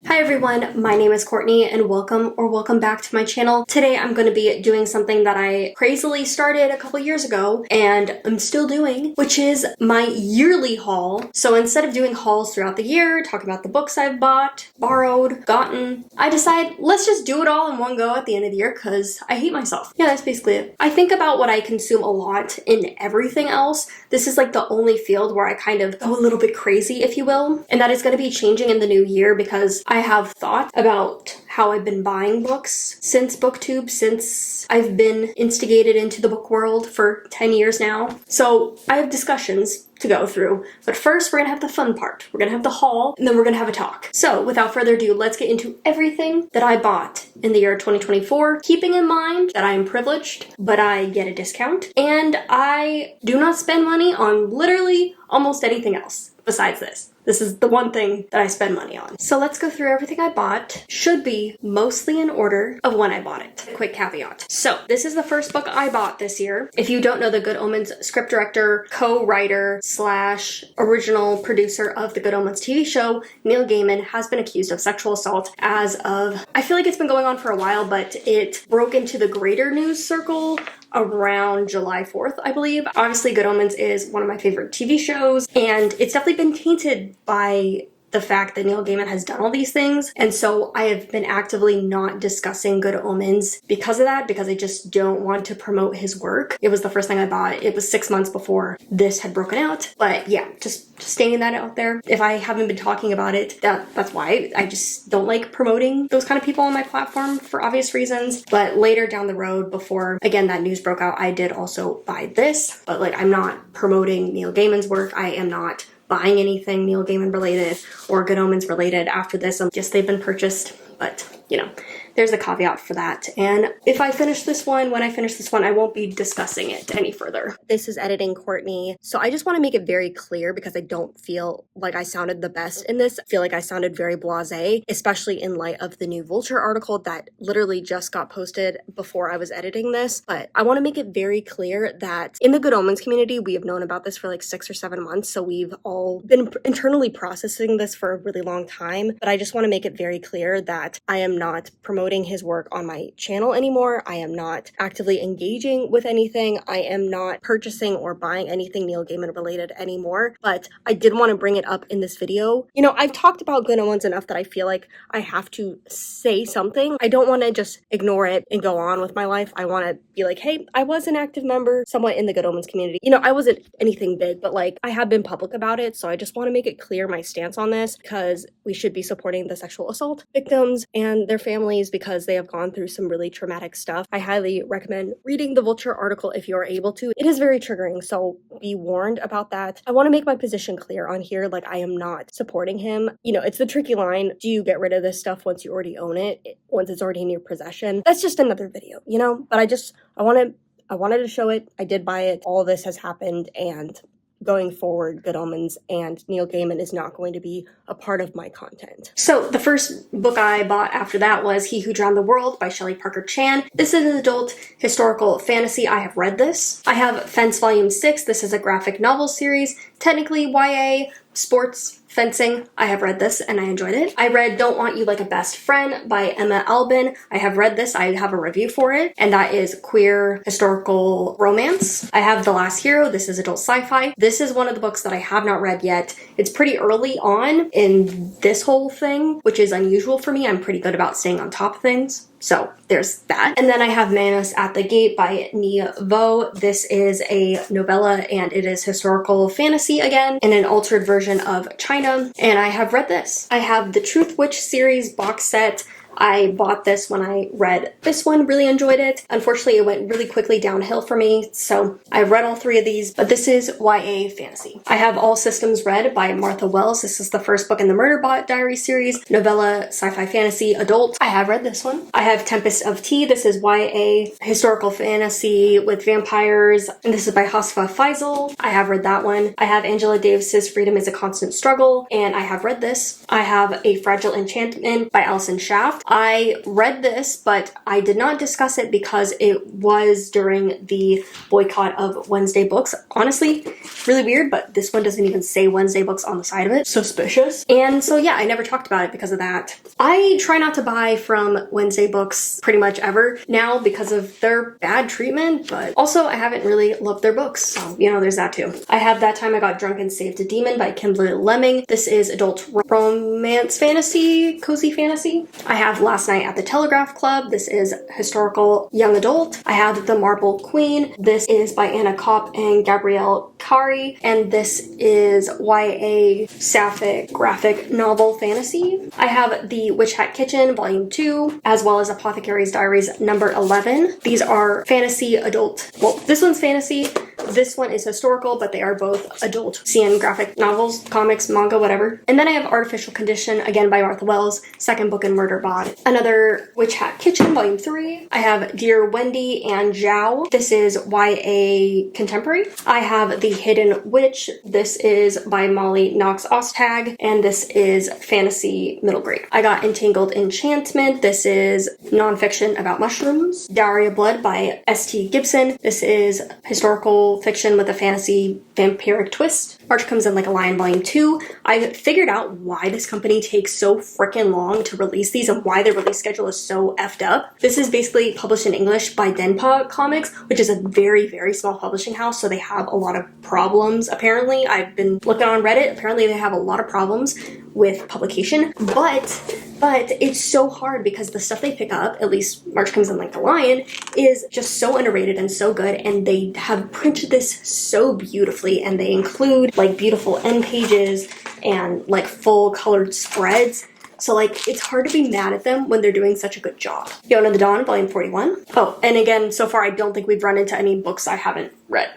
Hi everyone, my name is Courtney and welcome back to my channel. Today I'm going to be doing something that I crazily started a couple years ago and I'm still doing, which is my yearly haul. So instead of doing hauls throughout the year, talking about the books I've bought, borrowed, gotten, I decide let's just do it all in one go at the end of the year because I hate myself. Yeah, that's basically it. I think about what I consume a lot in everything else. This is like the only field where I kind of go a little bit crazy, if you will, and that is going to be changing in the new year because I have thought about how I've been buying books since BookTube, since I've been instigated into the book world for 10 years now. So I have discussions to go through. But first, we're gonna have the fun part. We're gonna have the haul, and then we're gonna have a talk. So without further ado, let's get into everything that I bought in the year 2024, keeping in mind that I am privileged, but I get a discount, and I do not spend money on literally almost anything else besides this. This is the one thing that I spend money on. So let's go through everything I bought. Should be mostly in order of when I bought it. Quick caveat. So this is the first book I bought this year. If you don't know, the Good Omens script director, co-writer / original producer of the Good Omens TV show, Neil Gaiman, has been accused of sexual assault as of, I feel like it's been going on for a while, but it broke into the greater news circle around July 4th, I believe. Obviously, Good Omens is one of my favorite TV shows, and it's definitely been tainted by the fact that Neil Gaiman has done all these things. And so I have been actively not discussing Good Omens because of that, because I just don't want to promote his work. It was the first thing I bought. It was 6 months before this had broken out. But yeah, just staying that out there. If I haven't been talking about it, that's why. I just don't like promoting those kind of people on my platform for obvious reasons. But later down the road, before, again, that news broke out, I did also buy this. But like, I'm not promoting Neil Gaiman's work. I am not buying anything Neil Gaiman related or Good Omens related after this. Yes, they've been purchased, but you know, there's a caveat for that. And if I finish this one, when I finish this one, I won't be discussing it any further. This is editing Courtney. So I just want to make it very clear because I don't feel like I sounded the best in this. I feel like I sounded very blasé, especially in light of the new Vulture article that literally just got posted before I was editing this. But I want to make it very clear that in the Good Omens community, we have known about this for like 6 or 7 months. So we've all been internally processing this for a really long time. But I just want to make it very clear that I am not promoting his work on my channel anymore. I am not actively engaging with anything. I am not purchasing or buying anything Neil Gaiman related anymore, but I did want to bring it up in this video. You know, I've talked about Good Omens enough that I feel like I have to say something. I don't want to just ignore it and go on with my life. I want to be like, hey, I was an active member somewhat in the Good Omens community. You know, I wasn't anything big, but like I have been public about it. So I just want to make it clear my stance on this because we should be supporting the sexual assault victims and their families because they have gone through some really traumatic stuff. I highly recommend reading the Vulture article if you're able to. It is very triggering, so be warned about that. I want to make my position clear on here, like I am not supporting him. You know, it's the tricky line. Do you get rid of this stuff once you already own it, once it's already in your possession? That's just another video, you know? But I wanted to show it. I did buy it. All this has happened, and going forward, Good Omens and Neil Gaiman is not going to be a part of my content. So the first book I bought after that was He Who Drowned the World by Shelley Parker Chan. This is an adult historical fantasy. I have read this. I have Fence Volume 6. This is a graphic novel series, technically YA, sports, fencing. I have read this and I enjoyed it. I read Don't Want You Like a Best Friend by Emma Albin. I have read this. I have a review for it, and that is queer historical romance. I have The Last Hero. This is adult sci-fi. This is one of the books that I have not read yet. It's pretty early on in this whole thing, which is unusual for me. I'm pretty good about staying on top of things. So there's that. And then I have Manus at the Gate by Nia Vo. This is a novella and it is historical fantasy again in an altered version of China. And I have read this. I have the Truth Witch series box set. I bought this when I read this one, really enjoyed it. Unfortunately, it went really quickly downhill for me, so I've read all 3 of these, but this is YA fantasy. I have All Systems Red by Martha Wells. This is the first book in the Murderbot Diary series, novella, sci-fi fantasy, adult. I have read this one. I have Tempest of Tea. This is YA historical fantasy with vampires, and this is by Hasfa Faisal. I have read that one. I have Angela Davis's Freedom is a Constant Struggle, and I have read this. I have A Fragile Enchantment by Alison Schaff. not. I read this, but I did not discuss it because it was during the boycott of Wednesday books. Honestly, really weird, but this one doesn't even say Wednesday books on the side of it. Suspicious. And so yeah, I never talked about it because of that. I try not to buy from Wednesday books pretty much ever now because of their bad treatment, but also I haven't really loved their books, so you know, there's that too. I have That Time I Got Drunk and Saved a Demon by Kimberly Lemming. This is adult romance fantasy, cozy fantasy. I have Last Night at the Telegraph Club. This is historical young adult. I have The Marble Queen. This is by Anna Kopp and Gabrielle Kari, and this is YA sapphic graphic novel fantasy. I have The Witch Hat Kitchen Volume 2, as well as Apothecary's Diaries number 11. These are fantasy adult, well, this one's fantasy, this one is historical, but they are both adult CN graphic novels, comics, manga, whatever. And then I have Artificial Condition, again by Martha Wells, second book in Murder Bod. Another Witch Hat Kitchen, Volume 3. I have Dear Wendy and Zhao. This is YA contemporary. I have The Hidden Witch. This is by Molly Knox Ostag, and this is fantasy middle grade. I got Entangled Enchantment. This is nonfiction about mushrooms. Dowry of Blood by S.T. Gibson. This is historical fiction with a fantasy vampiric twist. March Comes in Like a Lion Volume 2. I figured out why this company takes so freaking long to release these and why their release schedule is so effed up. This is basically published in English by Denpa Comics, which is a very, very small publishing house, so they have a lot of problems, apparently. I've been looking on Reddit. Apparently they have a lot of problems with publication, but it's so hard because the stuff they pick up, at least March Comes in Like the Lion, is just so underrated and so good, and they have printed this so beautifully, and they include like beautiful end pages and like full colored spreads. So like, it's hard to be mad at them when they're doing such a good job. Fiona the Dawn, Volume 41. Oh, and again, so far I don't think we've run into any books I haven't read.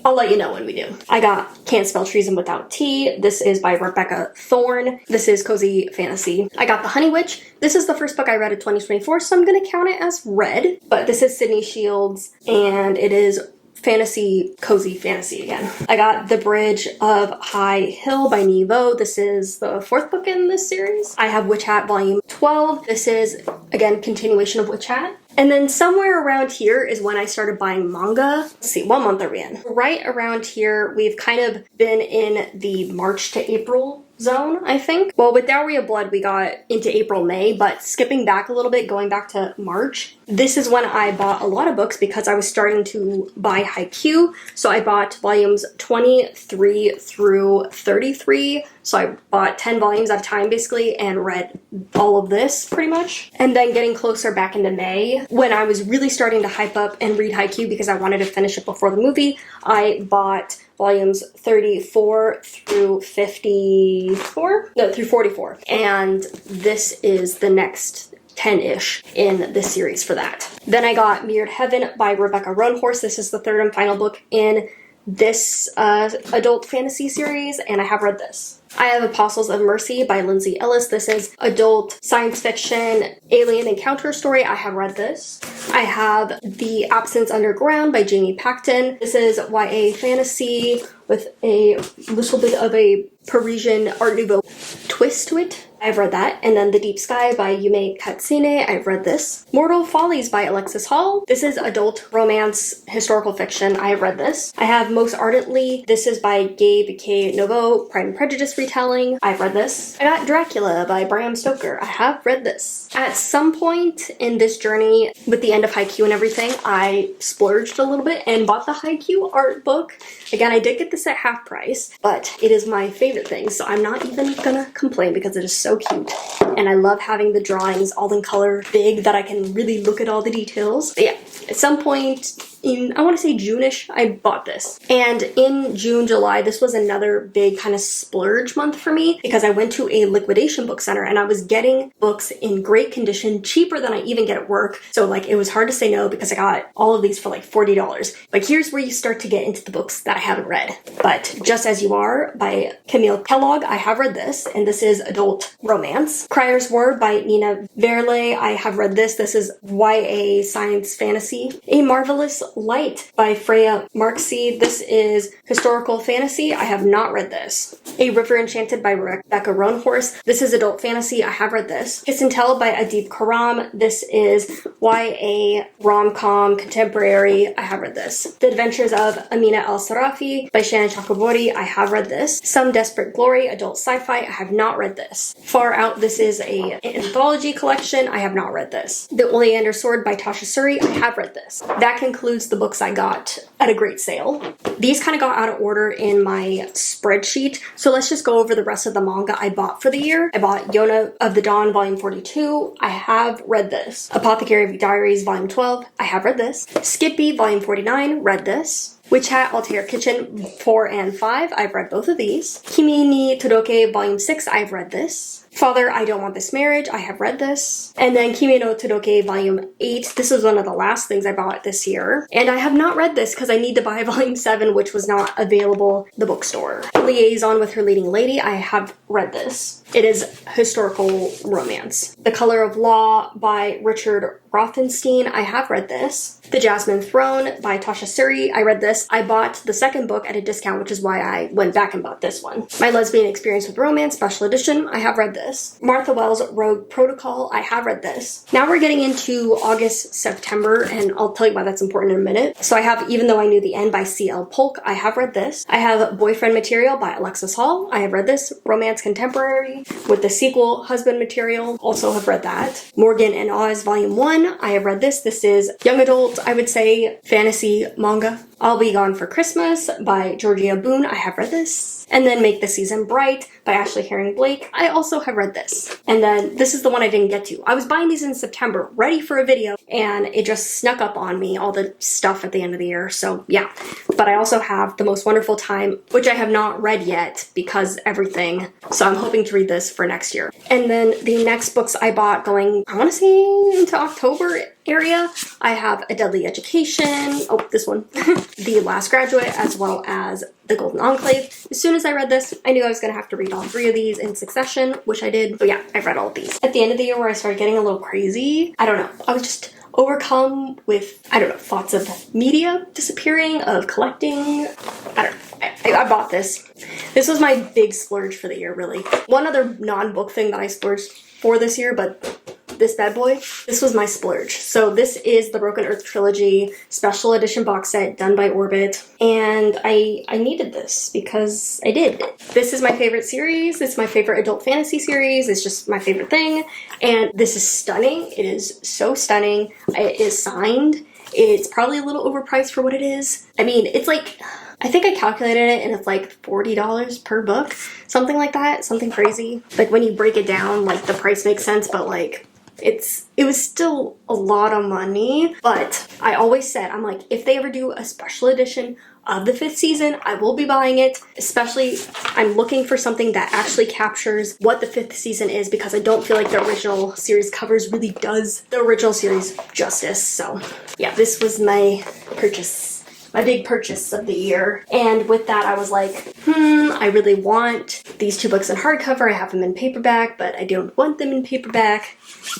I'll let you know when we do. I got Can't Spell Treason Without Tea. This is by Rebecca Thorne. This is cozy fantasy. I got The Honey Witch. This is the first book I read in 2024, so I'm gonna count it as read. But this is Sydney Shields, and it is fantasy, cozy fantasy again. I got The Bridge of High Hill by Nevo. This is the fourth book in this series. I have Witch Hat Volume 12. This is, again, continuation of Witch Hat. And then somewhere around here is when I started buying manga. Let's see, what month are we in? Right around here, we've kind of been in the March to April zone, I think. Well, with Dowry of Blood, we got into April, May, but skipping back a little bit, going back to March, this is when I bought a lot of books because I was starting to buy Haikyuu. So I bought volumes 23 through 33. So I bought 10 volumes at a time basically and read all of this pretty much. And then getting closer back into May, when I was really starting to hype up and read Haikyuu because I wanted to finish it before the movie, I bought volumes 34 through 54? No, through 44. And this is the next 10-ish in this series for that. Then I got Mirrored Heaven by Rebecca Roanhorse. This is the third and final book in this adult fantasy series, and I have read this. I have Apostles of Mercy by Lindsay Ellis. This is adult science fiction alien encounter story. I have read this. I have The Absence Underground by Jamie Pacton. This is YA fantasy with a little bit of a Parisian Art Nouveau twist to it. I've read that. And then The Deep Sky by Yume Katsune. I've read this. Mortal Follies by Alexis Hall. This is adult romance historical fiction. I have read this. I have Most Ardently. This is by Gabe K. Novo, Pride and Prejudice retelling. I've read this. I got Dracula by Bram Stoker. I have read this. At some point in this journey, with the end of Haikyuu and everything, I splurged a little bit and bought the Haikyuu art book. Again, I did get this at half price, but it is my favorite thing, so I'm not even gonna complain because it is so cute. And I love having the drawings all in color, big, that I can really look at all the details. But yeah, at some point in, I want to say June-ish, I bought this. And in June, July, this was another big kind of splurge month for me because I went to a liquidation book center and I was getting books in great condition, cheaper than I even get at work. So like, it was hard to say no because I got all of these for like $40. Like, here's where you start to get into the books that I haven't read. But Just As You Are by Camille Kellogg, I have read this, and this is adult romance. Crier's Word by Nina Verle, I have read this. This is YA science fantasy. A Marvelous Light by Freya Marksey. This is historical fantasy. I have not read this. A River Enchanted by Rebecca Roanhorse. This is adult fantasy. I have read this. Kiss and Tell by Adib Karam. This is YA rom-com contemporary. I have read this. The Adventures of Amina El-Sarafi by Shannon Chakraborty. I have read this. Some Desperate Glory, adult sci-fi. I have not read this. Far Out. This is an anthology collection. I have not read this. The Oleander Sword by Tasha Suri. I have read this. That concludes the books I got at a great sale. These kind of got out of order in my spreadsheet, so let's just go over the rest of the manga I bought for the year. I bought Yona of the Dawn Volume 42. I have read this. Apothecary Diaries Volume 12. I have read this. Skippy Volume 49. Read this. Witch Hat Altair Kitchen 4 and 5. I've read both of these. Kimi ni Todoke Volume 6. I've read this. Father, I Don't Want This Marriage. I have read this. And then Kimi no Todoke Volume 8. This was one of the last things I bought this year. And I have not read this because I need to buy Volume 7, which was not available in the bookstore. Liaison with Her Leading Lady. I have read this. It is historical romance. The Color of Law by Richard Rothenstein. I have read this. The Jasmine Throne by Tasha Suri. I read this. I bought the second book at a discount, which is why I went back and bought this one. My Lesbian Experience with Romance, Special Edition. I have read this. Martha Wells' Rogue Protocol. I have read this. Now we're getting into August, September, and I'll tell you why that's important in a minute. So I have Even Though I Knew the End by C.L. Polk. I have read this. I have Boyfriend Material by Alexis Hall. I have read this. Romance Contemporary with the sequel Husband Material. Also have read that. Morgan and Oz Volume 1. I have read this. This is young adult, I would say, fantasy manga. I'll Be Gone for Christmas by Georgia Boone. I have read this. And then Make the Season Bright by Ashley Herring Blake. I also have read this. And then this is the one I didn't get to. I was buying these in September, ready for a video, and it just snuck up on me, all the stuff at the end of the year. So yeah. But I also have The Most Wonderful Time, which I have not read yet because everything. So I'm hoping to read this for next year. And then the next books I bought going, I want to say into October area, I have A Deadly Education. Oh, this one. The Last Graduate, as well as The Golden Enclave. As soon as I read this, I knew I was going to have to read all 3 of these in succession, which I did. So yeah, I've read all of these. At the end of the year where I started getting a little crazy, I don't know, I was just overcome with, I don't know, thoughts of media disappearing, of collecting. I don't know. I bought this. This was my big splurge for the year, really. One other non-book thing that I splurged for this year, but this bad boy, this was my splurge. So this is the Broken Earth Trilogy special edition box set done by Orbit, and I needed this because I did. This is my favorite series. It's my favorite adult fantasy series. It's just my favorite thing, and this is stunning. It is so stunning. It is signed. It's probably a little overpriced for what it is. I mean, it's like, I think I calculated it and it's like $40 per book, something like that, something crazy. Like when you break it down, like the price makes sense, but like it was still a lot of money. But I always said, I'm like, if they ever do a special edition of the 5th season, I will be buying it. Especially, I'm looking for something that actually captures what the 5th season is, because I don't feel like the original series covers really does the original series justice. So yeah, this was my purchase. My big purchase of the year. And with that, I was like, I really want these 2 books in hardcover. I have them in paperback, but I don't want them in paperback.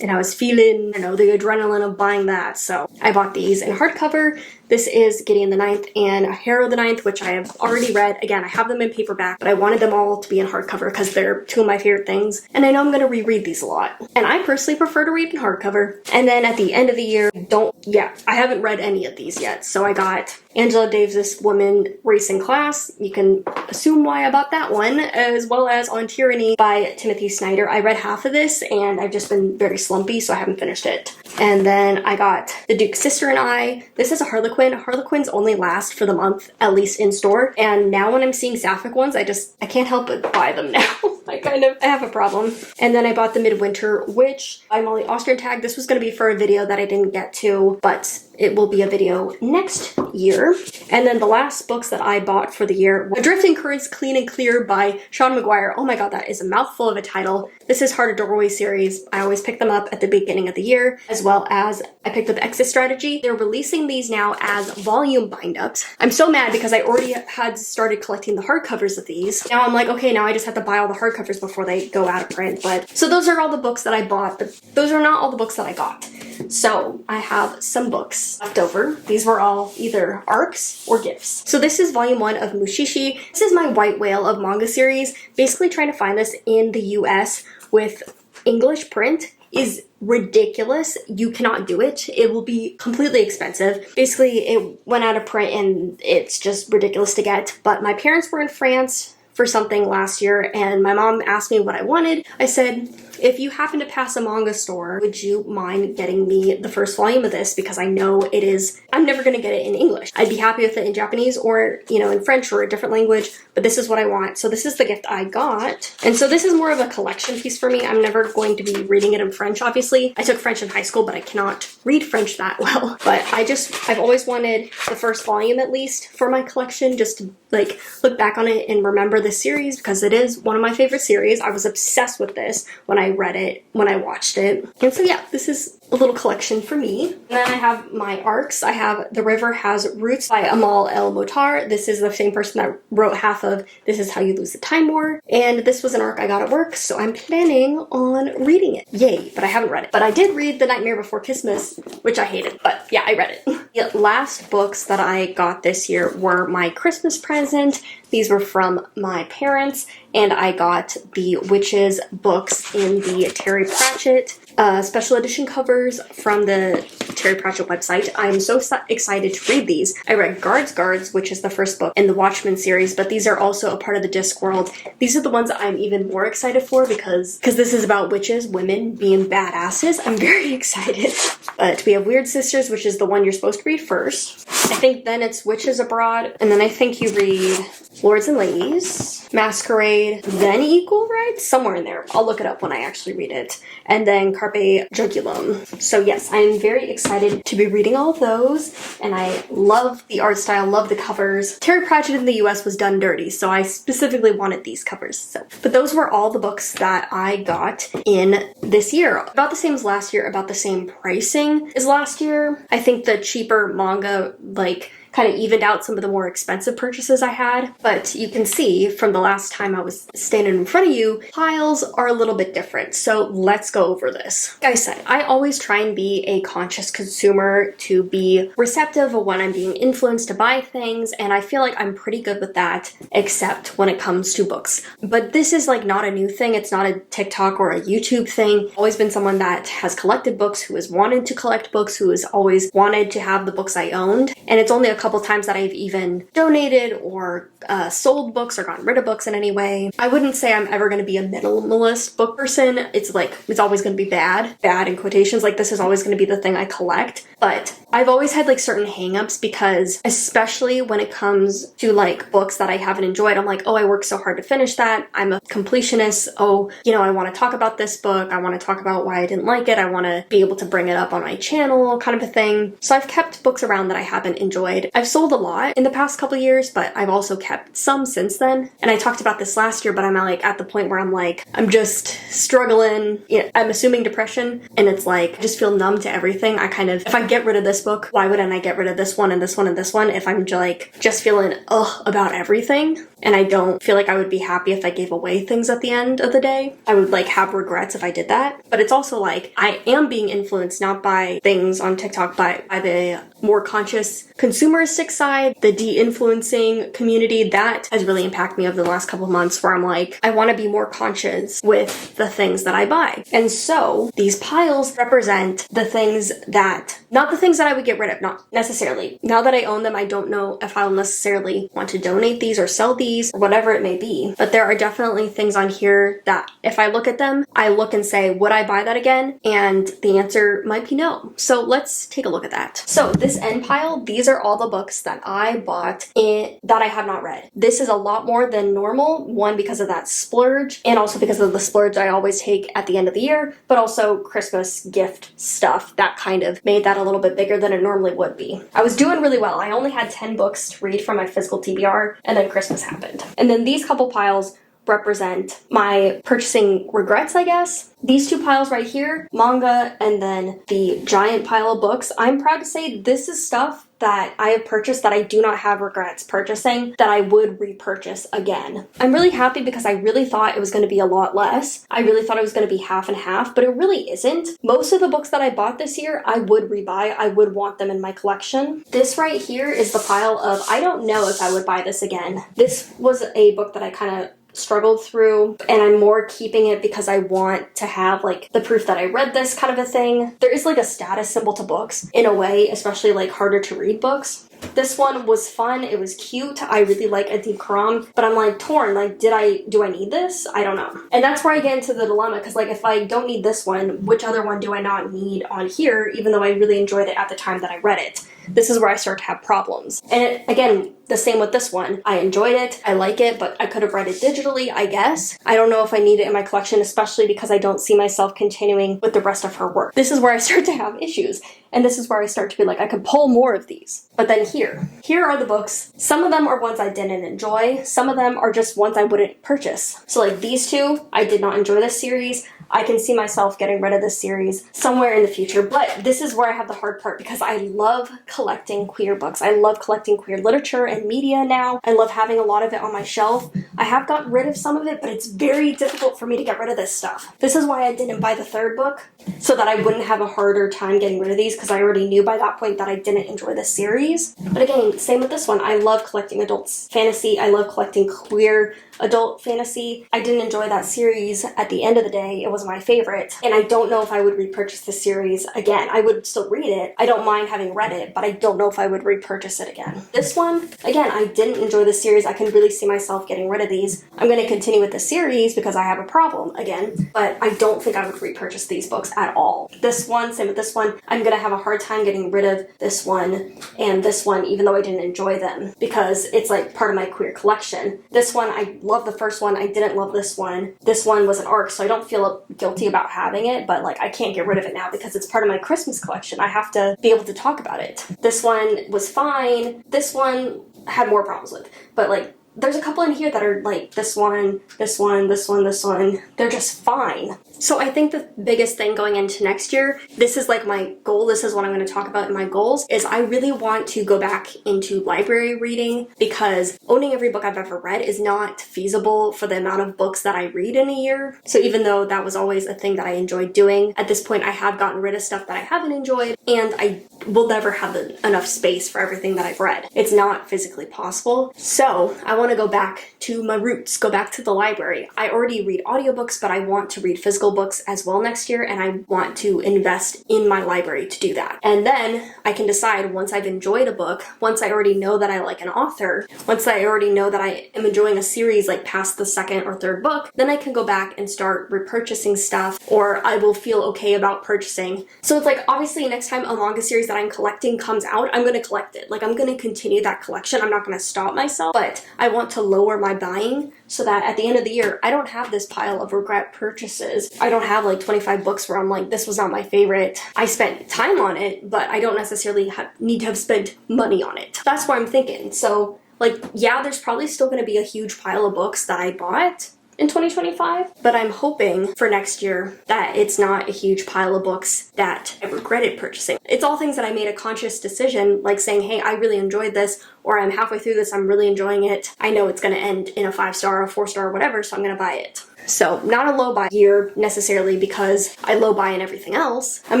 And I was feeling, you know, the adrenaline of buying that. So I bought these in hardcover. This is Gideon the Ninth and Harrow the Ninth, which I have already read. Again, I have them in paperback, but I wanted them all to be in hardcover because they're 2 of my favorite things. And I know I'm going to reread these a lot. And I personally prefer to read in hardcover. And then at the end of the year, I haven't read any of these yet. So I got Angela Davis' Woman, Race and Class. You can assume why I bought that one, as well as On Tyranny by Timothy Snyder. I read half of this and I've just been very slumpy, so I haven't finished it. And then I got The Duke's Sister and I. This is a Harlequin. Harlequins only last for the month, at least in store. And now when I'm seeing sapphic ones, I can't help but buy them now. I have a problem. And then I bought The Midwinter Witch by Molly Ostertag. This was going to be for a video that I didn't get to, but it will be a video next year. And then the last books that I bought for the year were Adrift and Currents Clean and Clear by Sean McGuire. Oh my god, that is a mouthful of a title. This is Heart of Doorway series. I always pick them up at the beginning of the year, as well as I picked up Exit Strategy. They're releasing these now as volume bind-ups. I'm so mad because I already had started collecting the hardcovers of these. Now I'm like, okay, now I just have to buy all the hardcovers before they go out of print. But so those are all the books that I bought, but those are not all the books that I got. So I have some books left over. These were all either ARCs or gifts. So this is volume 1 of Mushishi. This is my White Whale of manga series. Basically trying to find this in the US with English print is ridiculous. You cannot do it. It will be completely expensive. Basically, it went out of print and it's just ridiculous to get. But my parents were in France for something last year and my mom asked me what I wanted. I said, if you happen to pass a manga store, would you mind getting me the first volume of this? Because I know it is, I'm never going to get it in English. I'd be happy with it in Japanese or, you know, in French or a different language, but this is what I want. So this is the gift I got. And so this is more of a collection piece for me. I'm never going to be reading it in French, obviously. I took French in high school, but I cannot read French that well. But I've always wanted the first volume at least for my collection, just to like look back on it and remember this series because it is one of my favorite series. I was obsessed with this when I read it, when I watched it. And so yeah, this is a little collection for me. And then I have my ARCs. I have The River Has Roots by Amal El-Mohtar. This is the same person that wrote half of This Is How You Lose the Time War. And this was an ARC I got at work, so I'm planning on reading it. Yay, but I haven't read it. But I did read The Nightmare Before Christmas, which I hated. But yeah, I read it. The last books that I got this year were my Christmas present. These were from my parents, and I got the Witches books in the Terry Pratchett special edition covers from the Terry Pratchett website. I'm so excited to read these. I read Guards, which is the first book in the Watchmen series, but these are also a part of the Discworld. These are the ones I'm even more excited for because this is about witches, women being badasses. I'm very excited. But we have Weird Sisters, which is the one you're supposed to read first. I think then it's Witches Abroad, and then I think you read Lords and Ladies, Masquerade, then Equal Rights, somewhere in there. I'll look it up when I actually read it. And then Carpe Jugulum. So yes, I'm very excited to be reading all of those, and I love the art style, love the covers. Terry Pratchett in the US was done dirty, so I specifically wanted these covers. So, but those were all the books that I got in this year. About the same as last year, about the same pricing as last year. I think the cheaper manga, like, kind of evened out some of the more expensive purchases I had. But you can see from the last time I was standing in front of you, piles are a little bit different. So let's go over this. Like I said, I always try and be a conscious consumer, to be receptive of when I'm being influenced to buy things, and I feel like I'm pretty good with that, except when it comes to books. But this is like not a new thing. It's not a TikTok or a YouTube thing. I've always been someone that has collected books, who has wanted to collect books, who has always wanted to have the books I owned. And it's only a couple times that I've even donated or sold books or gotten rid of books in any way. I wouldn't say I'm ever going to be a minimalist book person. It's like, it's always going to be bad in quotations. Like, this is always going to be the thing I collect. But I've always had like certain hangups because, especially when it comes to like books that I haven't enjoyed, I'm like, oh, I worked so hard to finish that. I'm a completionist. Oh, you know, I want to talk about this book. I want to talk about why I didn't like it. I want to be able to bring it up on my channel, kind of a thing. So I've kept books around that I haven't enjoyed. I've sold a lot in the past couple years, but I've also kept some since then. And I talked about this last year, but I'm like at the point where I'm like, I'm just struggling. You know, I'm assuming depression, and it's like, I just feel numb to everything. I kind of, if I get rid of this book, why wouldn't I get rid of this one and this one and this one if I'm just feeling about everything? And I don't feel like I would be happy if I gave away things at the end of the day. I would like have regrets if I did that. But it's also like, I am being influenced not by things on TikTok, but by the more conscious consumeristic side, the de-influencing community. That has really impacted me over the last couple of months, where I'm like, I want to be more conscious with the things that I buy. And so these piles represent the things that, not the things that I would get rid of, not necessarily. Now that I own them, I don't know if I'll necessarily want to donate these or sell these or whatever it may be. But there are definitely things on here that if I look at them, I look and say, would I buy that again? And the answer might be no. So let's take a look at that. So this end pile, these are all the books that I bought that I have not read. This is a lot more than normal, one, because of that splurge, and also because of the splurge I always take at the end of the year, but also Christmas gift stuff that kind of made that a little bit bigger than it normally would be. I was doing really well. I only had 10 books to read from my physical TBR, and then Christmas happened. And then these couple piles represent my purchasing regrets, I guess. These two piles right here, manga, and then the giant pile of books. I'm proud to say this is stuff that I have purchased that I do not have regrets purchasing that I would repurchase again. I'm really happy because I really thought it was going to be a lot less. I really thought it was going to be half and half, but it really isn't. Most of the books that I bought this year, I would rebuy. I would want them in my collection. This right here is the pile of, I don't know if I would buy this again. This was a book that I kind of struggled through, and I'm more keeping it because I want to have like the proof that I read this kind of a thing. There is like a status symbol to books in a way, especially like harder to read books. This one was fun. It was cute. I really like Adib Khorram, but I'm like torn. Like, do I need this? I don't know. And that's where I get into the dilemma, because like if I don't need this one, which other one do I not need on here, even though I really enjoyed it at the time that I read it? This is where I start to have problems. And again, the same with this one. I enjoyed it. I like it, but I could have read it digitally, I guess. I don't know if I need it in my collection, especially because I don't see myself continuing with the rest of her work. This is where I start to have issues. And this is where I start to be like, I could pull more of these. But then here are the books. Some of them are ones I didn't enjoy. Some of them are just ones I wouldn't purchase. So like these two, I did not enjoy this series. I can see myself getting rid of this series somewhere in the future, but this is where I have the hard part because I love collecting queer books. I love collecting queer literature and media now. I love having a lot of it on my shelf. I have gotten rid of some of it, but it's very difficult for me to get rid of this stuff. This is why I didn't buy the third book, so that I wouldn't have a harder time getting rid of these, because I already knew by that point that I didn't enjoy this series. But again, same with this one. I love collecting adult fantasy. I love collecting queer adult fantasy. I didn't enjoy that series at the end of the day. It was my favorite, and I don't know if I would repurchase this series again. I would still read it. I don't mind having read it, but I don't know if I would repurchase it again. This one, again, I didn't enjoy this series. I can really see myself getting rid of these. I'm going to continue with the series because I have a problem again, but I don't think I would repurchase these books at all. This one, same with this one, I'm going to have a hard time getting rid of this one and this one, even though I didn't enjoy them, because it's like part of my queer collection. This one, I love the first one. I didn't love this one. This one was an ARC, so I don't feel guilty about having it, but like I can't get rid of it now because it's part of my Christmas collection. I have to be able to talk about it. This one was fine. This one had more problems with, but like there's a couple in here that are like this one, this one, this one, this one. They're just fine. So I think the biggest thing going into next year, this is like my goal, this is what I'm going to talk about in my goals, is I really want to go back into library reading, because owning every book I've ever read is not feasible for the amount of books that I read in a year. So even though that was always a thing that I enjoyed doing, at this point I have gotten rid of stuff that I haven't enjoyed, and I will never have enough space for everything that I've read. It's not physically possible. So I want to go back to my roots, go back to the library. I already read audiobooks, but I want to read physical books as well next year, and I want to invest in my library to do that. And then I can decide, once I've enjoyed a book, once I already know that I like an author, once I already know that I am enjoying a series like past the second or third book, then I can go back and start repurchasing stuff, or I will feel okay about purchasing. So it's like, obviously next time a manga series that I'm collecting comes out, I'm going to collect it. Like I'm going to continue that collection. I'm not going to stop myself, but I want to lower my buying so that at the end of the year, I don't have this pile of regret purchases. I don't have like 25 books where I'm like, this was not my favorite. I spent time on it, but I don't necessarily need to have spent money on it. That's what I'm thinking. So like, yeah, there's probably still going to be a huge pile of books that I bought in 2025, but I'm hoping for next year that it's not a huge pile of books that I regretted purchasing. It's all things that I made a conscious decision, like saying, hey, I really enjoyed this, or I'm halfway through this, I'm really enjoying it. I know it's going to end in a 5-star or 4-star or whatever, so I'm going to buy it. So not a low buy year necessarily because I low buy in everything else. I'm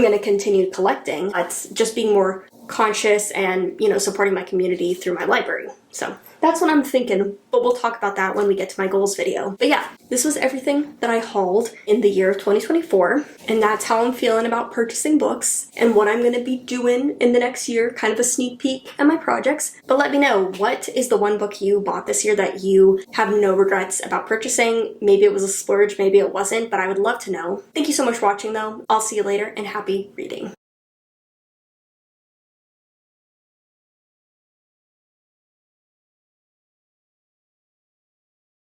going to continue collecting. It's just being more conscious and, you know, supporting my community through my library. So that's what I'm thinking, but we'll talk about that when we get to my goals video. But yeah, this was everything that I hauled in the year of 2024, and that's how I'm feeling about purchasing books and what I'm going to be doing in the next year, kind of a sneak peek at my projects. But let me know, what is the one book you bought this year that you have no regrets about purchasing? Maybe it was a splurge, maybe it wasn't, but I would love to know. Thank you so much for watching though. I'll see you later, and happy reading.